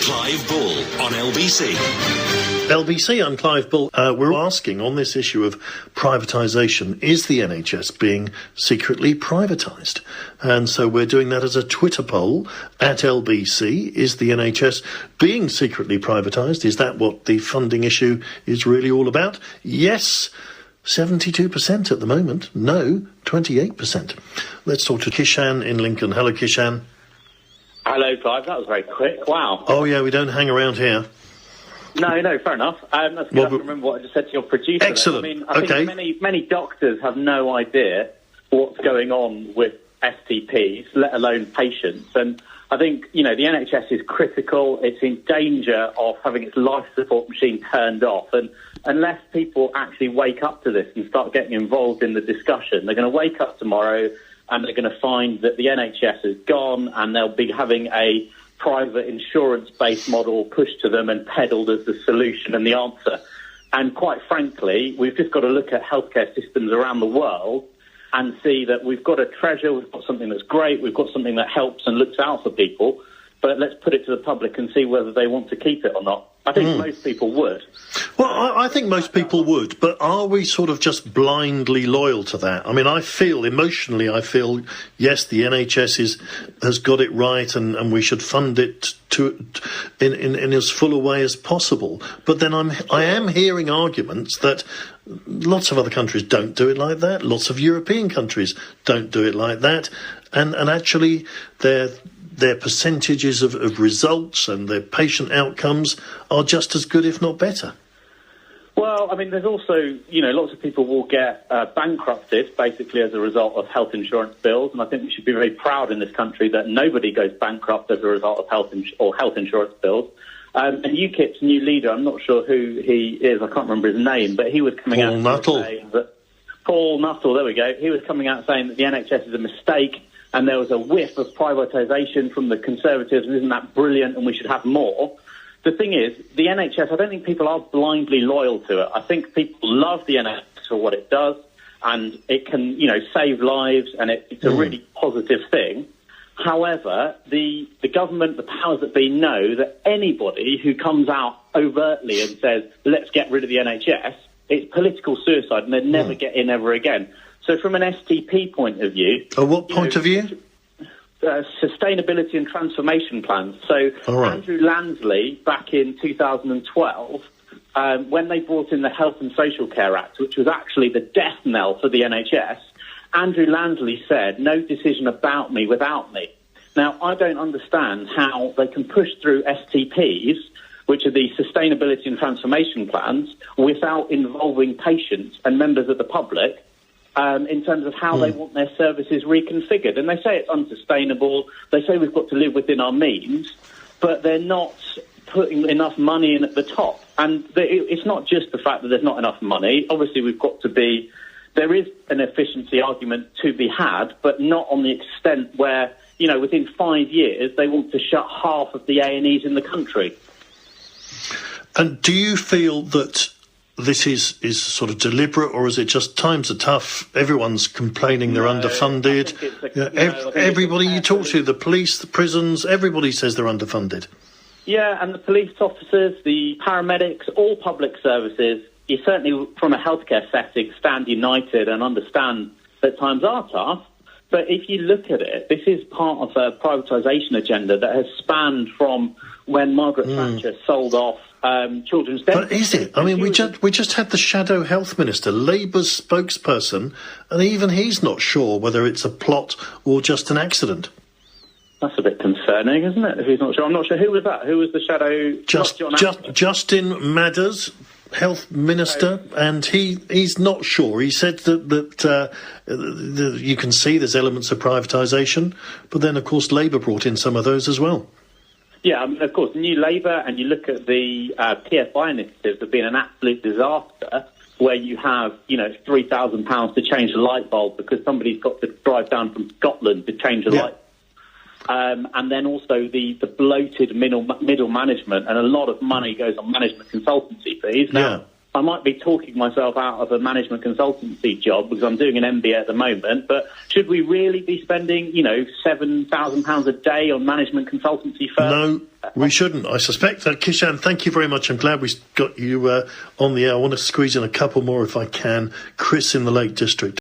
Clive Bull on LBC. LBC, I'm Clive Bull. We're asking on this issue of privatisation, is the NHS being secretly privatised? And so we're doing that as a Twitter poll at LBC. Is the NHS being secretly privatised? Is that what the funding issue is really all about? Yes, 72% at the moment. No, 28%. Let's talk to Kishan in Lincoln. Hello, Kishan. Hello, Clive. That was very quick. Wow. Oh, yeah, we don't hang around here. No, fair enough. That's good. I remember what I just said to your producer. Excellent. I think many doctors have no idea what's going on with STPs, let alone patients. And I think, the NHS is critical. It's in danger of having its life support machine turned off. And unless people actually wake up to this and start getting involved in the discussion, they're going to wake up tomorrow and they're going to find that the NHS is gone and they'll be having a private insurance-based model pushed to them and peddled as the solution and the answer. And quite frankly, we've just got to look at healthcare systems around the world and see that we've got a treasure, we've got something that's great, we've got something that helps and looks out for people, but let's put it to the public and see whether they want to keep it or not. I think most people would. Well, I think most people would, but are we sort of just blindly loyal to that? I mean, I feel, yes, the NHS has got it right and we should fund it in as full a way as possible. But then I am hearing arguments that lots of other countries don't do it like that, lots of European countries don't do it like that, and actually their percentages of results and their patient outcomes are just as good, if not better. Well, I mean, there's also, lots of people will get bankrupted, basically, as a result of health insurance bills, and I think we should be very proud in this country that nobody goes bankrupt as a result of health insurance bills. And UKIP's new leader, I'm not sure who he is, I can't remember his name, but he was coming out saying that... Paul Nuttall, there we go. He was coming out saying that the NHS is a mistake, and there was a whiff of privatisation from the Conservatives, and isn't that brilliant, and we should have more. The thing is, the NHS, I don't think people are blindly loyal to it. I think people love the NHS for what it does, and it can, save lives, and it's a really positive thing. However, the government, the powers that be, know that anybody who comes out overtly and says, let's get rid of the NHS, it's political suicide, and they'd never get in ever again. So from an STP point of view... what point of view? Sustainability and transformation plans. So Andrew Lansley, back in 2012, when they brought in the Health and Social Care Act, which was actually the death knell for the NHS, Andrew Lansley said, no decision about me without me. Now, I don't understand how they can push through STPs, which are the sustainability and transformation plans, without involving patients and members of the public, in terms of how they want their services reconfigured. And they say it's unsustainable, they say we've got to live within our means, but they're not putting enough money in at the top. And it's not just the fact that there's not enough money. Obviously, there is an efficiency argument to be had, but not on the extent where, within 5 years, they want to shut half of the A&Es in the country. And do you feel that this is sort of deliberate, or is it just times are tough, everyone's complaining they're underfunded? Everybody you talk to, the police, the prisons, everybody says they're underfunded. Yeah, and the police officers, the paramedics, all public services, you certainly, from a healthcare setting, stand united and understand that times are tough. But if you look at it, this is part of a privatisation agenda that has spanned from when Margaret Thatcher sold off children's death. But is it? I mean, we just had the shadow health minister, Labour's spokesperson, and even he's not sure whether it's a plot or just an accident. That's a bit concerning, isn't it? If he's not sure, I'm not sure. Who was that? Who was the shadow? Justin Madders, health minister, and he's not sure. He said that you can see there's elements of privatisation, but then of course Labour brought in some of those as well. Yeah, I mean, of course, New Labour, and you look at the PFI initiatives have been an absolute disaster, where you have, £3,000 to change a light bulb because somebody's got to drive down from Scotland to change a light bulb. And then also the bloated middle management, and a lot of money goes on management consultancy fees. Now, I might be talking myself out of a management consultancy job because I'm doing an MBA at the moment, but should we really be spending, £7,000 a day on management consultancy firms? No, we shouldn't. I suspect that. Kishan, thank you very much. I'm glad we got you on the air. I want to squeeze in a couple more if I can. Chris in the Lake District.